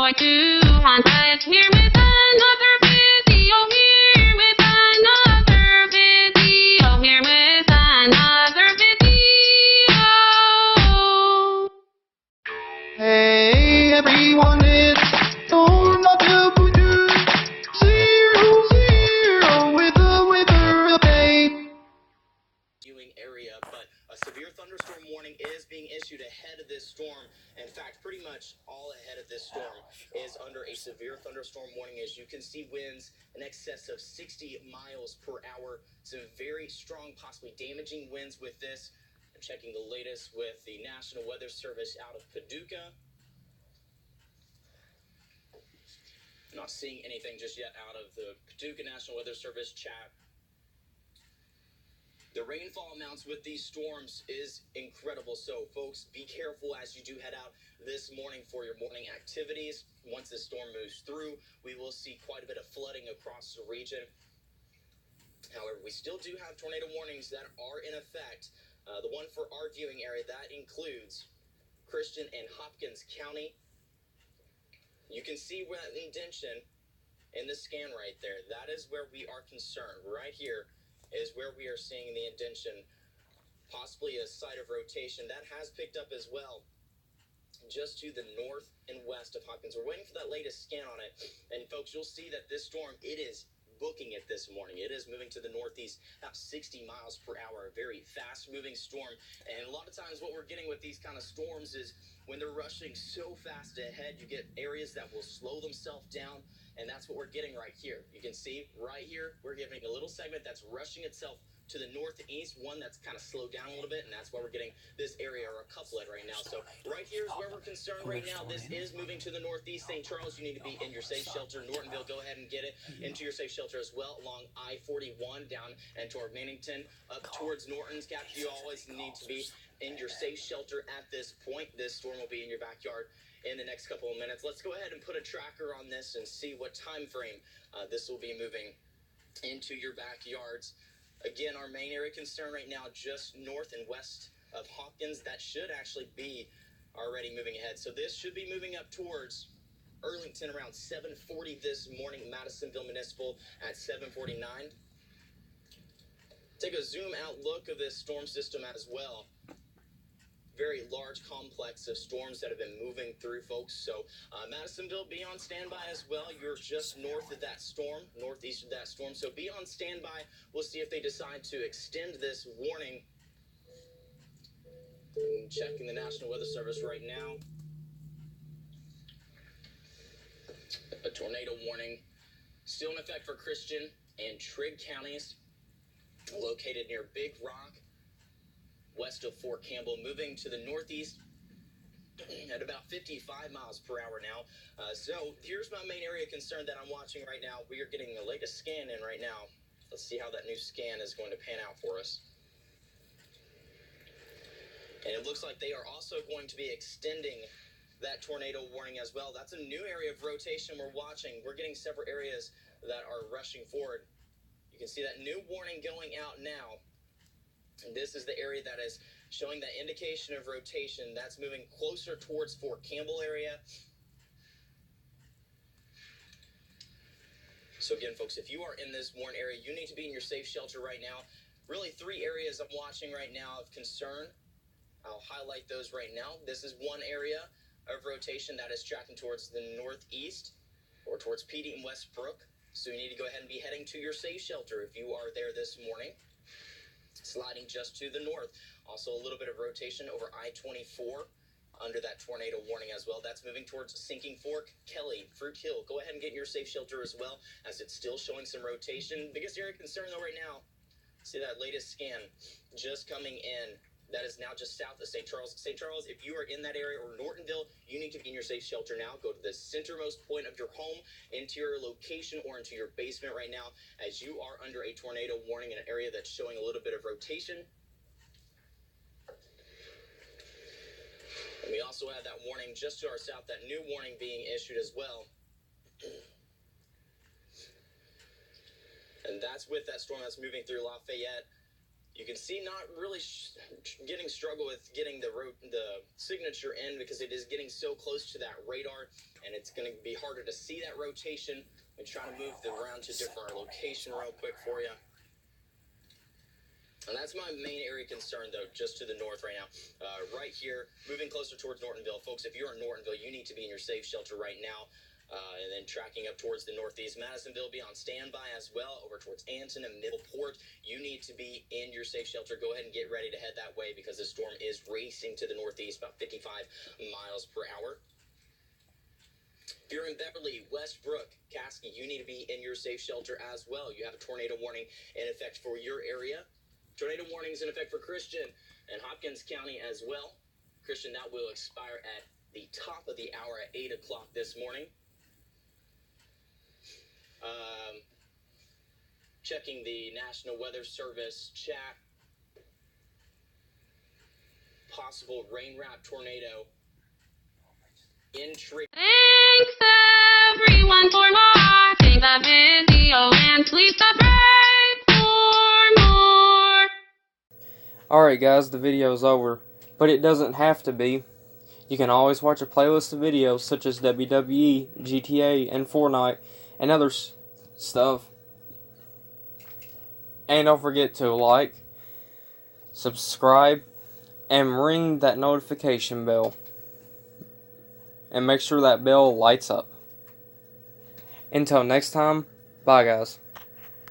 going to contact here with another video, here with another video, here with another video. Hey everyone, it's Storm of WBKO 0-0 with a update. Viewing area, but a severe thunderstorm warning is being issued ahead of this storm. In fact, pretty much all ahead of this storm is under a severe thunderstorm warning. As you can see, winds in excess of 60 miles per hour. Some very strong, possibly damaging winds with this. I'm checking the latest with the National Weather Service out of Paducah. Not seeing anything just yet out of the Paducah National Weather Service chat. The rainfall amounts with these storms is incredible. So, folks, be careful as you do head out this morning for your morning activities. Once this storm moves through, we will see quite a bit of flooding across the region. However, we still do have tornado warnings that are in effect. The one for our viewing area, that includes Christian and Hopkins County. You can see where that indentation in the scan right there, that is where we are concerned. Right here is where we are seeing the indentation, possibly a site of rotation. That has picked up as well, just to the north and west of Hopkins. We're waiting for that latest scan on it. And folks, you'll see that this storm, it is booking it this morning. It is moving to the northeast, about 60 miles per hour, a very fast moving storm. And a lot of times what we're getting with these kind of storms is when they're rushing so fast ahead, you get areas that will slow themselves down. And that's what we're getting right here. You can see right here, we're giving a little segment that's rushing itself to the northeast, one that's kind of slowed down a little bit, and that's why we're getting this area or a couplet right now. So right here is where we're concerned right now. This is moving to the northeast. St. Charles, you need to be in your safe shelter. Nortonville, go ahead and get it into your safe shelter as well, along I-41 down and toward Mannington, up towards Norton's Gap. You always need to be in your safe shelter at this point. This storm will be in your backyard in the next couple of minutes. Let's go ahead and put a tracker on this and see what time frame this will be moving into your backyards. Again, our main area of concern right now, just north and west of Hopkins, that should actually be already moving ahead. So this should be moving up towards Arlington around 7:40 this morning, Madisonville Municipal at 7:49. Take a zoom out look of this storm system as well. Very large complex of storms that have been moving through, folks. So Madisonville, be on standby as well. You're just north of that storm, northeast of that storm. So be on standby. We'll see if they decide to extend this warning. I'm checking the National Weather Service right now. A tornado warning still in effect for Christian and Trigg counties, located near Big Rock, west of Fort Campbell, moving to the northeast at about 55 miles per hour now. So here's my main area of concern that I'm watching right now. We are getting the latest scan in right now. Let's see how that new scan is going to pan out for us. And it looks like they are also going to be extending that tornado warning as well. That's a new area of rotation we're watching. We're getting several areas that are rushing forward. You can see that new warning going out now. And this is the area that is showing that indication of rotation. That's moving closer towards Fort Campbell area. So again, folks, if you are in this warned area, you need to be in your safe shelter right now. Really, 3 areas I'm watching right now of concern. I'll highlight those right now. This is one area of rotation that is tracking towards the northeast or towards Petey and Westbrook. So you need to go ahead and be heading to your safe shelter if you are there this morning. Sliding just to the north. Also a little bit of rotation over I-24 under that tornado warning as well. That's moving towards Sinking Fork, Kelly, Fruit Hill. Go ahead and get in your safe shelter as well, as it's still showing some rotation. Biggest area of concern though right now, see that latest scan just coming in. That is now just south of St. Charles. St. Charles, if you are in that area, or Nortonville, you need to be in your safe shelter now. Go to the centermost point of your home, interior location, or into your basement right now, as you are under a tornado warning in an area that's showing a little bit of rotation. And we also have that warning just to our south, that new warning being issued as well. And that's with that storm that's moving through Lafayette. You can see not really struggle with getting the signature in because it is getting so close to that radar, and it's going to be harder to see that rotation. I'm trying to move around to a different location real quick for you. And that's my main area of concern, though, just to the north right now. Right here, moving closer towards Nortonville. Folks, if you're in Nortonville, you need to be in your safe shelter right now. And then tracking up towards the northeast. Madisonville, be on standby as well. Over towards Anson and Middleport, you need to be in your safe shelter. Go ahead and get ready to head that way because the storm is racing to the northeast about 55 miles per hour. If you're in Beverly, Westbrook, Caskey, you need to be in your safe shelter as well. You have a tornado warning in effect for your area. Tornado warnings in effect for Christian and Hopkins County as well. Christian, that will expire at the top of the hour at 8 o'clock this morning. Checking the National Weather Service chat. Possible rain wrap tornado in tree. Thanks everyone for watching the video, and please subscribe for more. Alright guys, the video's over, but it doesn't have to be. You can always watch a playlist of videos such as WWE, GTA, and Fortnite, and other stuff. And don't forget to like, subscribe, and ring that notification bell. And make sure that bell lights up. Until next time, bye guys.